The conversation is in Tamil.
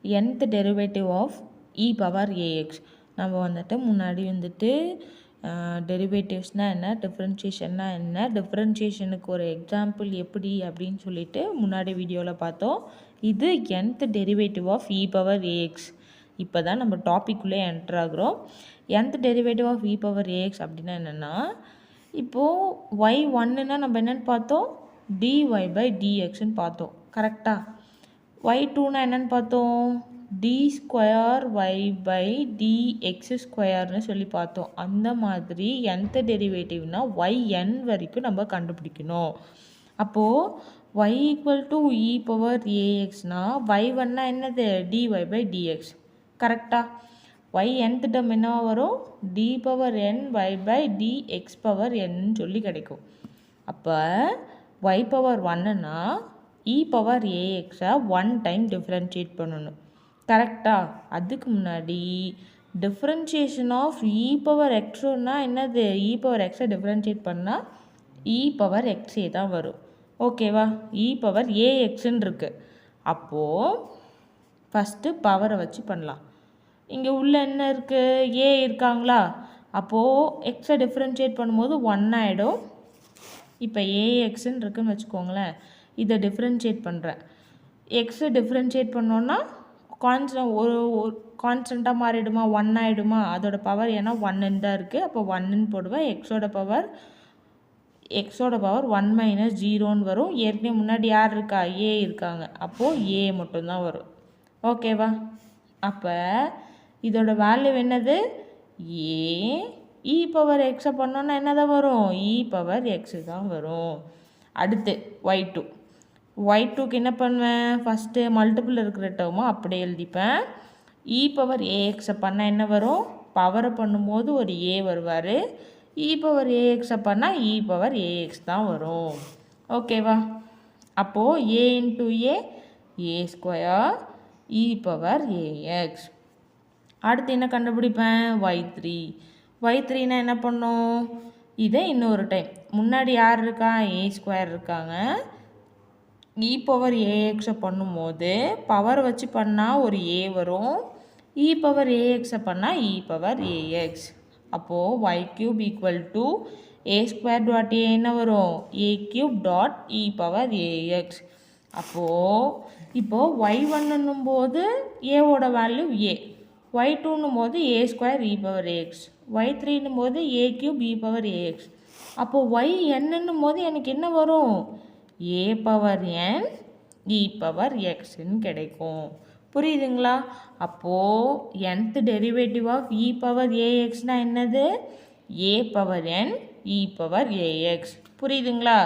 nth derivative of e power a x. நம்ம வந்துட்டு முன்னாடி வந்துட்டு டெரிவேட்டிவ்ஸ்னால் என்ன, டிஃப்ரென்ஷியேஷன்னா என்ன, டிஃப்ரென்ஷியேஷனுக்கு ஒரு எக்ஸாம்பிள் எப்படி அப்படின்னு சொல்லிட்டு முன்னாடி வீடியோவில் பார்த்தோம். இது nth derivative of e power a x. இப்போ தான் நம்ம டாபிக்குள்ளே என்டர் ஆகுறோம். nth derivative of e power a x அப்படின்னா என்னென்னா, இப்போது ஒய் ஒன்னுன்னா நம்ம என்னென்னு பார்த்தோம், dy பை dxன்னு பார்த்தோம். கரெக்டாக? ஒய் டூனா என்னென்னு பார்த்தோம், d square y by dx ஸ்கொயர்னு சொல்லி பார்த்தோம். அந்த மாதிரி nth டெரிவேட்டிவ்னா ஒய் என் வரைக்கும் நம்ம கண்டுபிடிக்கணும். அப்போது y equal to e power ஏஎக்ஸ்னா ஒய் ஒன்னா என்னது, dy பை டிஎக்ஸ். கரெக்டாக? y nth டேர்ம் என்னவா வரும், d power n y by dx power n சொல்லி கிடைக்கும். அப்போ y பவர் ஒன்னுனா இ பவர் ஏஎக்ஸை 1 டைம் டிஃப்ரென்ஷியேட் பண்ணணும். கரெக்டாக? அதுக்கு முன்னாடி டிஃப்ரென்ஷியேஷன் ஆஃப் இ பவர் எக்ஸ்னா என்னது, இ பவர் எக்ஸை டிஃப்ரென்ஷியேட் பண்ணால் இ பவர் எக்ஸே தான் வரும். ஓகேவா? இ பவர் ஏஎக்ஸ்ன்னு இருக்குது. அப்போது ஃபஸ்ட்டு பவரை வச்சு பண்ணலாம். இங்கே உள்ள என்ன இருக்குது, ஏ இருக்காங்களா, அப்போது எக்ஸை டிஃப்ரென்ஷியேட் பண்ணும்போது 1 ஆகிடும். இப்போ ஏஎக்ஸ்ன்னு இருக்குன்னு வச்சுக்கோங்களேன். இதை டிஃப்ரென்ஷியேட் பண்ணுறேன். எக்ஸை டிஃப்ரென்ஷியேட் பண்ணோன்னா ஒரு கான்ஸ்டண்ட்டாக மாறிடுமா, 1 ஆகிடுமா, அதோட பவர் ஏன்னா 1ன்னு தான் இருக்குது. அப்போ 1ன்னு போடுவேன். எக்ஸோட பவர் 1 மைனஸ் 0ன்னு வரும். ஏற்கனவே முன்னாடி யார் இருக்கா, ஏ இருக்காங்க. அப்போது ஏ மட்டும்தான் வரும். ஓகேவா? அப்போ இதோட வேல்யூ என்னது, ஏ. இ பவர் எக்ஸை பண்ணோன்னா என்ன தான் வரும், இ பவர் எக்ஸு தான் வரும். அடுத்து ஒய் டூக்கு என்ன பண்ணுவேன், ஃபஸ்ட்டு மல்டிபிள் இருக்கிற டேர்மோ அப்படியே எழுதிப்பேன். இ பவர் ஏஎக்ஸை பண்ணால் என்ன வரும், பவரை பண்ணும்போது ஒரு ஏ வருவார். இ பவர் ஏஎக்ஸை பண்ணால் இ பவர் ஏஎக்ஸ் தான் வரும். ஓகேவா? அப்போது A into A square e power ax. அடுத்து என்ன கண்டுபிடிப்பேன், ஒய் த்ரீனா என்ன பண்ணும், இதை இன்னொரு டைம் முன்னாடி யார் இருக்கா, ஏ ஸ்கொயர் இருக்காங்க. இ பவர் ஏஎக்ஸை பண்ணும்போது பவர் வச்சு பண்ணால் ஒரு ஏ வரும். இ பவர் ஏஎக்ஸை பண்ணால் இ பவர் ஏஎக்ஸ். அப்போது y cube equal to a square dot a என்ன வரும், a cube dot e power a x. இப்போது ஒய் ஒன்னும் போது ஏவோட வேல்யூ ஏ, ஒய் டூன்னும் போது a square e power a x, y த்ரீன்னும் போது a cube e power a x. அப்போது ஒய் என்னன்னும் போது எனக்கு என்ன வரும், ஏ பவர் என் இ பவர் எக்ஸ்ன்னு கிடைக்கும். புரியுதுங்களா? அப்போது nth derivative of e power ஏஎக்ஸ்னால் என்னது, a power n e power a x. புரியுதுங்களா?